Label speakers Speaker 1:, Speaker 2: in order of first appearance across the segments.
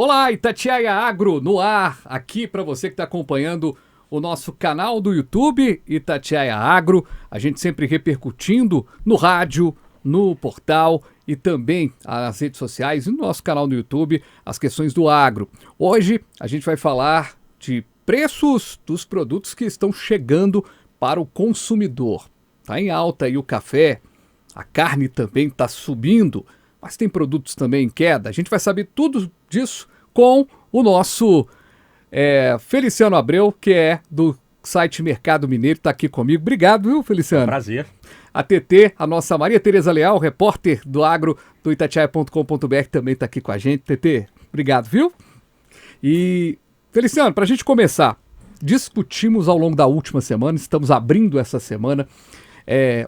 Speaker 1: Olá, Itatiaia Agro no ar, aqui para você que está acompanhando o nosso canal do YouTube, Itatiaia Agro, a gente sempre repercutindo no rádio, no portal e também nas redes sociais e no nosso canal no YouTube, as questões do agro. Hoje a gente vai falar de preços dos produtos que estão chegando para o consumidor. Está em alta aí o café, a carne também está subindo, mas tem produtos também em queda. A gente vai saber tudo disso com o nosso Feliciano Abreu, que é do site Mercado Mineiro, está aqui comigo. Obrigado, viu, Feliciano?
Speaker 2: É um prazer.
Speaker 1: A TT, a nossa Maria Tereza Leal, repórter do agro do itatiaia.com.br, também está aqui com a gente. TT, obrigado, viu? E, Feliciano, para a gente começar, discutimos ao longo da última semana, estamos abrindo essa semana,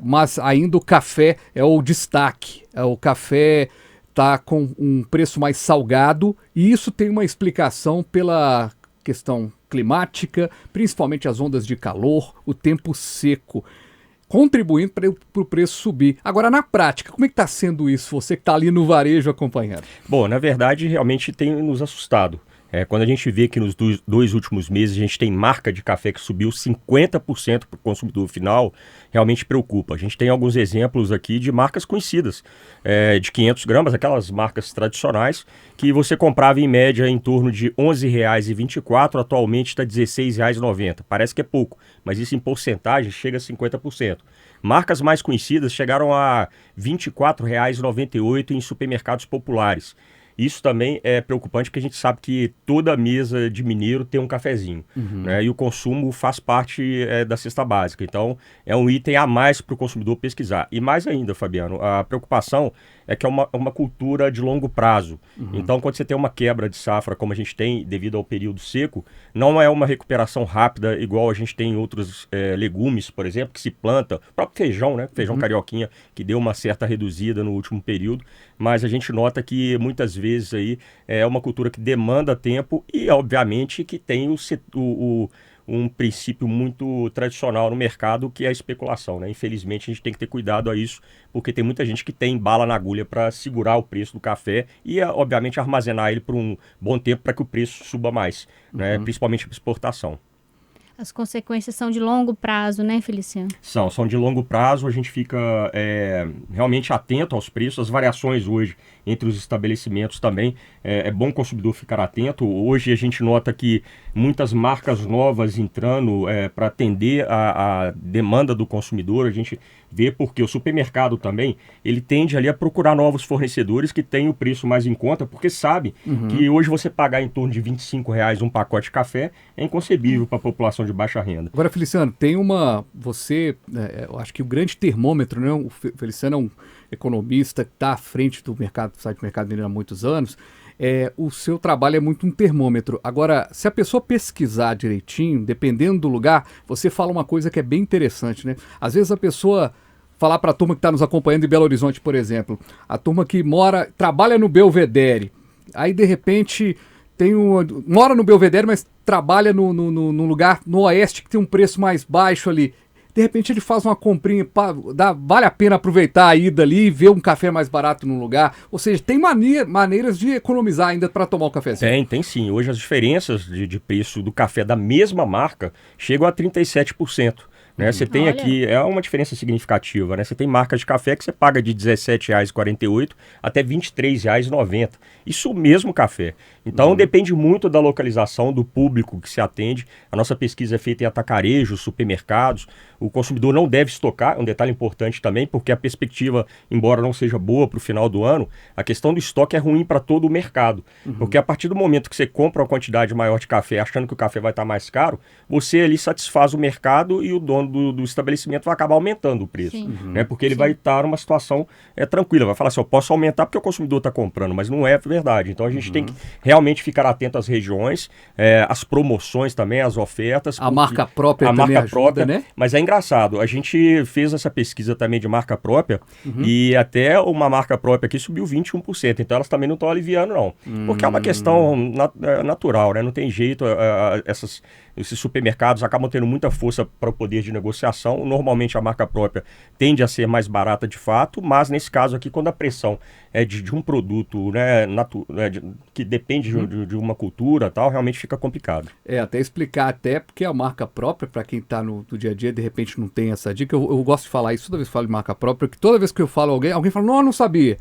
Speaker 1: mas ainda o café é o destaque. O café está com um preço mais salgado e isso tem uma explicação pela questão climática, principalmente as ondas de calor, o tempo seco, contribuindo para o preço subir. Agora, na prática, como é que está sendo isso? Você que está ali no varejo acompanhando.
Speaker 2: Bom, na verdade, realmente tem nos assustado. Quando a gente vê que nos dois últimos meses a gente tem marca de café que subiu 50% para o consumidor final, realmente preocupa. A gente tem alguns exemplos aqui de marcas conhecidas, de 500 gramas, aquelas marcas tradicionais, que você comprava em média em torno de R$ 11,24, atualmente está R$ 16,90. Parece que é pouco, mas isso em porcentagem chega a 50%. Marcas mais conhecidas chegaram a R$ 24,98 em supermercados populares. Isso também é preocupante porque a gente sabe que toda mesa de mineiro tem um cafezinho, né? E o consumo faz parte da cesta básica. Então, é um item a mais para o consumidor pesquisar. E mais ainda, Fabiano, a preocupação é que é uma cultura de longo prazo. Então, quando você tem uma quebra de safra, como a gente tem devido ao período seco, não é uma recuperação rápida igual a gente tem em outros legumes, por exemplo, que se planta. O próprio feijão, né? Feijão carioquinha, que deu uma certa reduzida no último período. Mas a gente nota que muitas vezes aí é uma cultura que demanda tempo e, obviamente, que tem um princípio muito tradicional no mercado, que é a especulação, né? Infelizmente, a gente tem que ter cuidado a isso, porque tem muita gente que tem bala na agulha para segurar o preço do café e, obviamente, armazenar ele por um bom tempo para que o preço suba mais, né? Principalmente para exportação.
Speaker 3: As consequências são de longo prazo, né, Feliciano?
Speaker 2: São de longo prazo, a gente fica realmente atento aos preços, as variações hoje entre os estabelecimentos também, é bom o consumidor ficar atento. Hoje a gente nota que muitas marcas novas entrando para atender a demanda do consumidor, a gente vê porque o supermercado também, ele tende ali a procurar novos fornecedores que tenham o preço mais em conta, porque sabe que hoje você pagar em torno de R$ 25,00 um pacote de café é inconcebível para a população de baixa renda.
Speaker 1: Agora, Feliciano, tem eu acho que o grande termômetro, né? O Feliciano é um economista que está à frente do site Mercado Mineiro há muitos anos, o seu trabalho é muito um termômetro. Agora, se a pessoa pesquisar direitinho, dependendo do lugar, você fala uma coisa que é bem interessante, né? Às vezes a pessoa falar para a turma que está nos acompanhando em Belo Horizonte, por exemplo, a turma que trabalha no Belvedere, aí de repente mora no Belvedere, mas trabalha num lugar no oeste que tem um preço mais baixo ali. De repente ele faz uma comprinha, vale a pena aproveitar a ida ali e ver um café mais barato num lugar. Ou seja, tem maneiras de economizar ainda para tomar um cafezinho.
Speaker 2: Tem sim. Hoje as diferenças de preço do café da mesma marca chegam a 37%. Né? Você tem aqui, é uma diferença significativa, né? Você tem marcas de café que você paga de R$ 17,48 até R$ 23,90. Isso mesmo café. Então depende muito da localização, do público que se atende. A nossa pesquisa é feita em atacarejos, supermercados. O consumidor não deve estocar, é um detalhe importante também, porque a perspectiva, embora não seja boa para o final do ano, a questão do estoque é ruim para todo o mercado. Porque a partir do momento que você compra uma quantidade maior de café, achando que o café vai estar mais caro, você ali satisfaz o mercado e o dono do estabelecimento vai acabar aumentando o preço, né? Porque ele vai estar numa situação tranquila, vai falar assim, eu posso aumentar porque o consumidor está comprando, mas não é verdade. Então a gente tem que realmente ficar atento às regiões, às promoções também, às ofertas.
Speaker 1: A marca própria também ajuda, né?
Speaker 2: Mas é engraçado, a gente fez essa pesquisa também de marca própria e até uma marca própria aqui subiu 21%, então elas também não estão aliviando não, porque é uma questão natural, né? Não tem jeito, esses supermercados acabam tendo muita força para o poder de negociação. Normalmente a marca própria tende a ser mais barata de fato, mas nesse caso aqui, quando a pressão é de um produto, né, que depende de uma cultura tal, realmente fica complicado.
Speaker 1: Até explicar até porque a marca própria, para quem está no dia a dia, de repente não tem essa dica, eu gosto de falar isso toda vez que eu falo de marca própria, que toda vez que eu falo alguém fala, não sabia.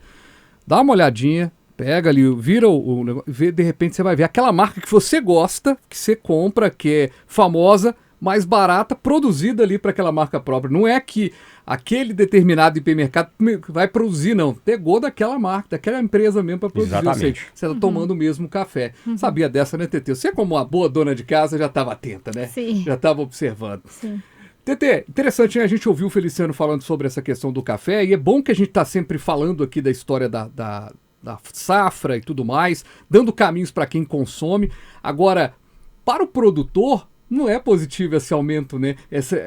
Speaker 1: Dá uma olhadinha, pega ali, vira o negócio, vê, de repente você vai ver aquela marca que você gosta, que você compra, que é famosa, mais barata, produzida ali para aquela marca própria. Não é que aquele determinado hipermercado vai produzir, não. Pegou daquela marca, daquela empresa mesmo para produzir.
Speaker 2: Exatamente.
Speaker 1: Você está tomando o mesmo café. Sabia dessa, né, Tetê? Você, como uma boa dona de casa, já estava atenta, né?
Speaker 3: Sim.
Speaker 1: Já estava observando.
Speaker 3: Sim.
Speaker 1: Tetê, interessante, né? A gente ouviu o Feliciano falando sobre essa questão do café, e é bom que a gente está sempre falando aqui da história da safra e tudo mais, dando caminhos para quem consome. Agora, para o produtor, não é positivo esse aumento, né?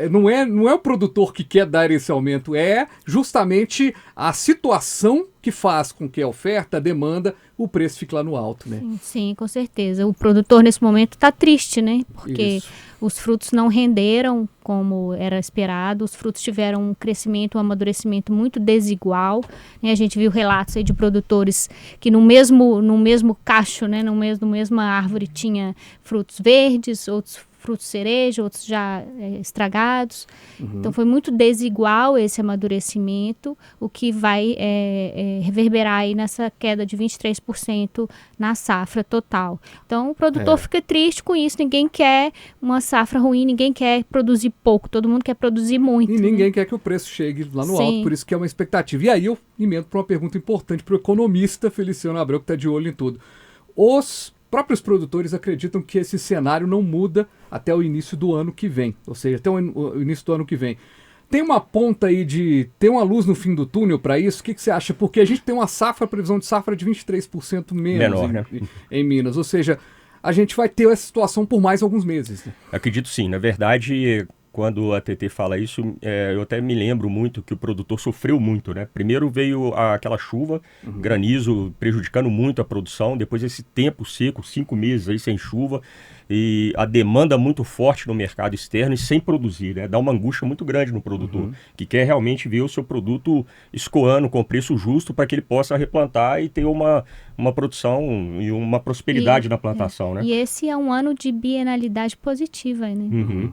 Speaker 1: Não é o produtor que quer dar esse aumento, é justamente a situação que faz com que a oferta, a demanda, o preço fique lá no alto, né?
Speaker 3: Sim, com certeza. O produtor nesse momento está triste, né? Porque os frutos não renderam como era esperado, os frutos tiveram um crescimento, um amadurecimento muito desigual, né? A gente viu relatos aí de produtores que no mesmo cacho, né? No mesma árvore tinha frutos verdes, outros frutos cereja, outros já estragados. Então foi muito desigual esse amadurecimento, o que vai reverberar aí nessa queda de 23% na safra total. Então o produtor fica triste com isso, ninguém quer uma safra ruim, ninguém quer produzir pouco, todo mundo quer produzir muito.
Speaker 1: E ninguém quer que o preço chegue lá no alto, por isso que é uma expectativa. E aí eu emendo para uma pergunta importante para o economista Feliciano Abreu, que está de olho em tudo. Os próprios produtores acreditam que esse cenário não muda até o início do ano que vem, ou seja, até o início do ano que vem. Tem uma ponta aí tem uma luz no fim do túnel para isso? O que você acha? Porque a gente tem uma previsão de safra de 23% menos em Minas, ou seja, a gente vai ter essa situação por mais alguns meses. Né?
Speaker 2: Acredito sim, na verdade, quando a TT fala isso, eu até me lembro muito que o produtor sofreu muito, né? Primeiro veio aquela chuva, granizo, prejudicando muito a produção, depois esse tempo seco, 5 meses aí sem chuva, e a demanda muito forte no mercado externo e sem produzir, né? Dá uma angústia muito grande no produtor, que quer realmente ver o seu produto escoando com preço justo para que ele possa replantar e ter uma produção e uma prosperidade na plantação, né?
Speaker 3: E esse é um ano de bienalidade positiva, né?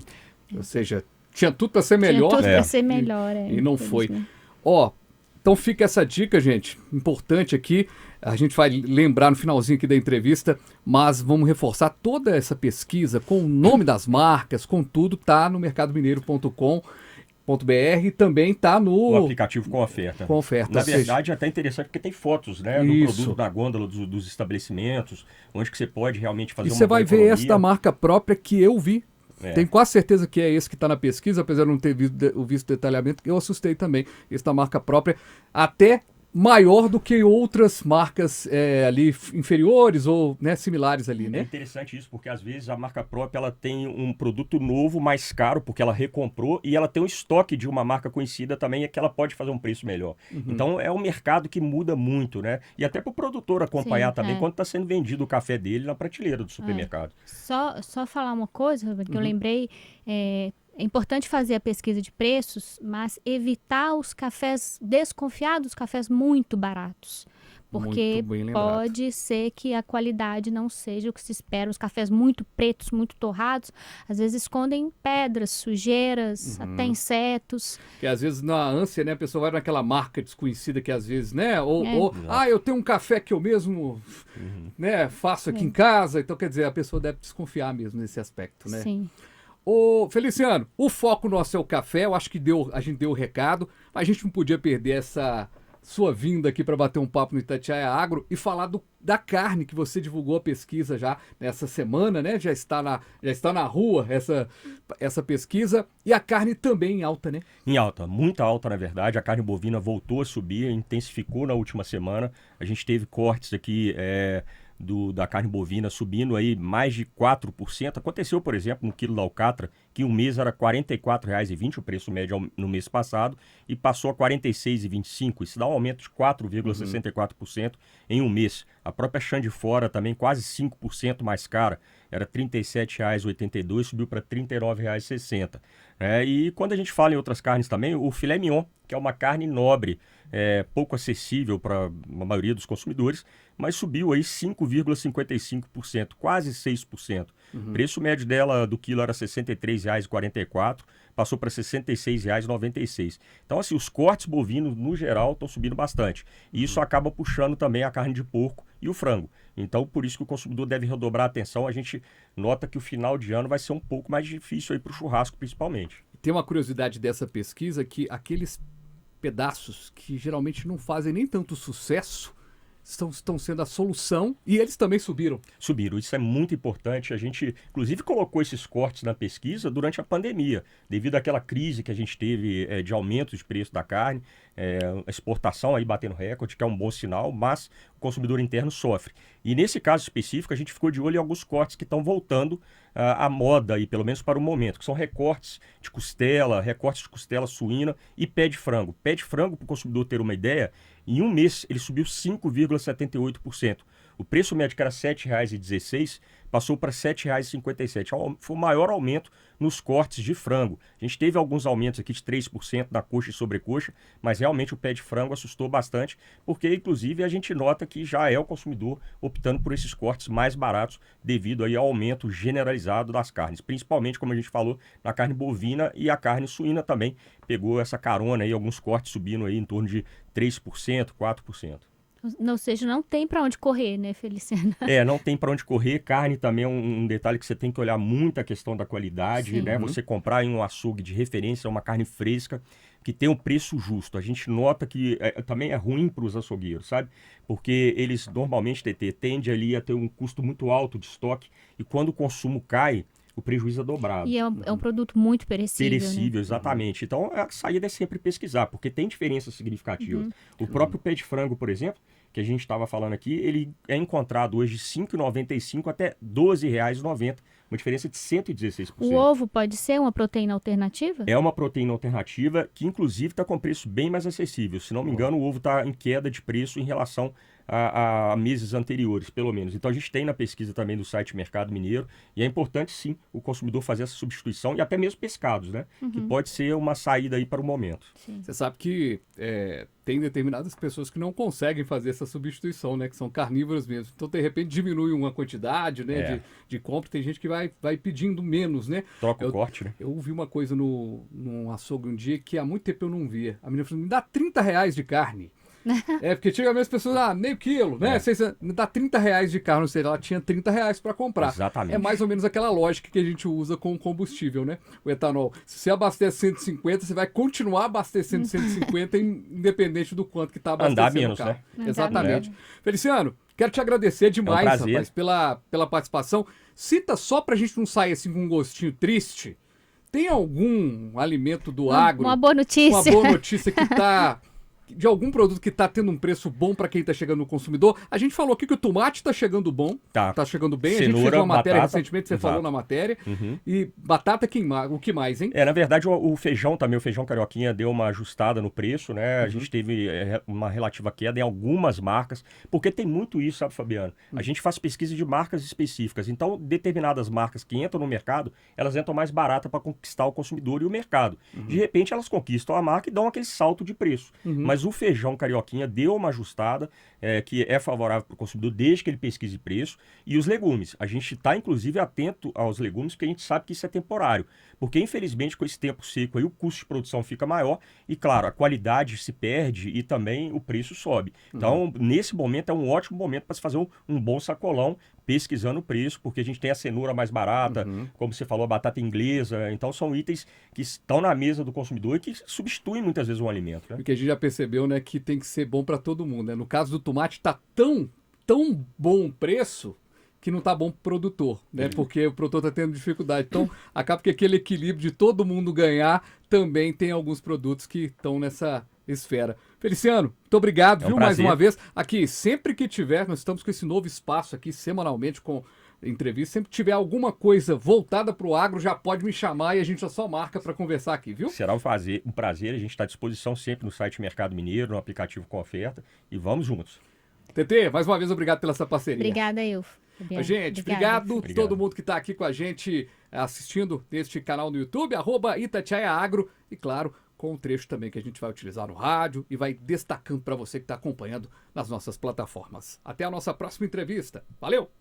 Speaker 1: Ou seja, tinha tudo para ser melhor.
Speaker 3: Tinha tudo para ser melhor,
Speaker 1: e não foi. Então fica essa dica, gente, importante aqui. A gente vai lembrar no finalzinho aqui da entrevista, mas vamos reforçar toda essa pesquisa com o nome das marcas, com tudo, tá no mercadomineiro.com.br e também tá no
Speaker 2: aplicativo com oferta.
Speaker 1: Com oferta.
Speaker 2: Na verdade, é até interessante porque tem fotos, né, do produto na gôndola dos estabelecimentos, onde que você pode realmente fazer uma boa economia.
Speaker 1: E você vai ver essa da marca própria que eu vi. Tenho quase certeza que é esse que está na pesquisa, apesar de não ter visto detalhamento, eu assustei também. Esse da marca própria, até maior do que outras marcas ali inferiores ou similares ali, né?
Speaker 2: É interessante isso, porque às vezes a marca própria ela tem um produto novo mais caro, porque ela recomprou, e ela tem um estoque de uma marca conhecida também, que ela pode fazer um preço melhor. Então é um mercado que muda muito, né? E até para o produtor acompanhar também quando está sendo vendido o café dele na prateleira do supermercado.
Speaker 3: Só falar uma coisa, que eu lembrei, é importante fazer a pesquisa de preços, mas evitar os cafés desconfiados, cafés muito baratos. Porque pode ser que a qualidade não seja o que se espera. Os cafés muito pretos, muito torrados, às vezes escondem pedras, sujeiras, até insetos.
Speaker 1: Que às vezes na ânsia, né, a pessoa vai naquela marca desconhecida que às vezes, né, eu tenho um café que eu mesmo faço aqui em casa. Então, quer dizer, a pessoa deve desconfiar mesmo nesse aspecto, né?
Speaker 3: Sim.
Speaker 1: Ô, Feliciano, o foco nosso é o café, eu acho que a gente deu o recado, mas a gente não podia perder essa sua vinda aqui para bater um papo no Itatiaia Agro e falar da carne que você divulgou a pesquisa já nessa semana, né? Já está na rua essa pesquisa, e a carne também em alta, né?
Speaker 2: Em alta, muito alta na verdade, a carne bovina voltou a subir, intensificou na última semana, a gente teve cortes aqui da carne bovina subindo aí mais de 4%. Aconteceu, por exemplo, no quilo da alcatra, que um mês era R$ 44,20, o preço médio no mês passado, e passou a R$ 46,25. Isso dá um aumento de 4,64% em um mês. A própria chã de fora também quase 5% mais cara. Era R$ 37,82, subiu para R$ 39,60. E quando a gente fala em outras carnes também, o filé mignon, que é uma carne nobre, pouco acessível para a maioria dos consumidores, mas subiu aí 5,55%, quase 6%. O preço médio dela do quilo era R$ 63,44, passou para R$ 66,96. Então, assim, os cortes bovinos, no geral, estão subindo bastante. E isso acaba puxando também a carne de porco e o frango. Então, por isso que o consumidor deve redobrar a atenção. A gente nota que o final de ano vai ser um pouco mais difícil aí para o churrasco, principalmente.
Speaker 1: Tem uma curiosidade dessa pesquisa que aqueles pedaços que geralmente não fazem nem tanto sucesso estão sendo a solução e eles também subiram.
Speaker 2: Subiram, isso é muito importante. A gente, inclusive, colocou esses cortes na pesquisa durante a pandemia, devido àquela crise que a gente teve de aumento de preço da carne, a exportação aí batendo recorde, que é um bom sinal, mas o consumidor interno sofre. E nesse caso específico, a gente ficou de olho em alguns cortes que estão voltando à moda, aí, pelo menos para o momento, que são recortes de costela suína e pé de frango. Pé de frango, para o consumidor ter uma ideia, em um mês ele subiu 5,78%. O preço médio, que era R$ 7,16, passou para R$ 7,57. Foi o maior aumento nos cortes de frango. A gente teve alguns aumentos aqui de 3% da coxa e sobrecoxa, mas realmente o pé de frango assustou bastante, porque inclusive a gente nota que já é o consumidor optando por esses cortes mais baratos devido aí ao aumento generalizado das carnes, principalmente, como a gente falou, na carne bovina, e a carne suína também pegou essa carona aí, alguns cortes subindo aí em torno de 3%, 4%.
Speaker 3: Ou seja, não tem para onde correr, né, Feliciano?
Speaker 2: Não tem para onde correr. Carne também é um detalhe que você tem que olhar muito a questão da qualidade, né? Você comprar em um açougue de referência uma carne fresca que tem um preço justo. A gente nota que também é ruim para os açougueiros, sabe? Porque eles normalmente, tendem ali a ter um custo muito alto de estoque, e quando o consumo cai, o prejuízo é dobrado.
Speaker 3: E é um produto muito perecível.
Speaker 2: Perecível,
Speaker 3: né?
Speaker 2: Exatamente. Então, a saída é sempre pesquisar, porque tem diferenças significativas. O próprio pé de frango, por exemplo, que a gente estava falando aqui, ele é encontrado hoje de R$ 5,95 até R$ 12,90, uma diferença de 116%.
Speaker 3: O ovo pode ser uma proteína alternativa?
Speaker 2: É uma proteína alternativa que, inclusive, está com preço bem mais acessível. Se não me engano, o ovo está em queda de preço em relação a meses anteriores, pelo menos. Então, a gente tem na pesquisa também do site Mercado Mineiro, e é importante, sim, o consumidor fazer essa substituição, e até mesmo pescados, né? Que pode ser uma saída aí para o momento.
Speaker 3: Sim.
Speaker 1: Você sabe que tem determinadas pessoas que não conseguem fazer essa substituição, né? Que são carnívoras mesmo. Então, de repente, diminui uma quantidade, né, de compra. Tem gente que vai pedindo menos, né?
Speaker 2: Troca o corte, né?
Speaker 1: Eu ouvi uma coisa num açougue um dia que há muito tempo eu não via. A menina falou, me dá R$ 30 de carne. Porque antigamente as pessoas, meio quilo, né? Me dá R$ 30 de carne, ou seja, ela tinha R$ 30 para comprar.
Speaker 2: Exatamente.
Speaker 1: É mais ou menos aquela lógica que a gente usa com o combustível, né? O etanol. Se você abastece 150, você vai continuar abastecendo 150, independente do quanto que está abastecendo.
Speaker 2: Andar menos,
Speaker 1: o carro.
Speaker 2: né?
Speaker 1: Exatamente. Feliciano, quero te agradecer demais, rapaz, pela participação. Cita só pra gente não sair assim com um gostinho triste. Tem algum alimento do agro?
Speaker 3: Uma boa notícia.
Speaker 1: Uma boa notícia que tá... de algum produto que está tendo um preço bom para quem está chegando no consumidor. A gente falou aqui que o tomate está chegando bom, está chegando bem.
Speaker 2: Cenoura,
Speaker 1: a gente fez uma matéria
Speaker 2: batata,
Speaker 1: recentemente, você falou na matéria. E batata, o que mais, hein?
Speaker 2: Na verdade, o feijão também, o feijão carioquinha deu uma ajustada no preço, né? A gente teve uma relativa queda em algumas marcas, porque tem muito isso, sabe, Fabiano? A gente faz pesquisa de marcas específicas, então determinadas marcas que entram no mercado, elas entram mais barata para conquistar o consumidor e o mercado. De repente, elas conquistam a marca e dão aquele salto de preço. Mas o feijão carioquinha deu uma ajustada, que é favorável para o consumidor desde que ele pesquise preço. E os legumes, a gente está inclusive atento aos legumes, porque a gente sabe que isso é temporário. Porque infelizmente com esse tempo seco aí o custo de produção fica maior e claro, a qualidade se perde e também o preço sobe. Então nesse momento é um ótimo momento para se fazer um bom sacolão pesquisando o preço, porque a gente tem a cenoura mais barata, como você falou, a batata inglesa. Então são itens que estão na mesa do consumidor e que substituem muitas vezes um alimento, né?
Speaker 1: Porque a gente já percebeu, né, que tem que ser bom para todo mundo, né? No caso do tomate tá tão bom o preço que não tá bom pro produtor, né? Porque o produtor tá tendo dificuldade. Então, acaba que aquele equilíbrio de todo mundo ganhar também tem alguns produtos que estão nessa esfera. Feliciano, muito obrigado,
Speaker 2: É um
Speaker 1: viu, mais
Speaker 2: prazer.
Speaker 1: uma vez. Aqui, sempre que tiver, nós estamos com esse novo espaço aqui, semanalmente, com entrevista. Sempre que tiver alguma coisa voltada para o agro, já pode me chamar e a gente já só marca para conversar aqui, viu?
Speaker 2: Será um prazer. A gente está à disposição sempre no site Mercado Mineiro, no aplicativo com oferta. E vamos juntos.
Speaker 1: TT, mais uma vez, obrigado pela essa parceria.
Speaker 3: Obrigada, eu.
Speaker 1: Gente, obrigado todo mundo que está aqui com a gente assistindo neste canal no YouTube, @Itatiaia Agro, e claro, com um trecho também que a gente vai utilizar no rádio e vai destacando para você que está acompanhando nas nossas plataformas. Até a nossa próxima entrevista. Valeu!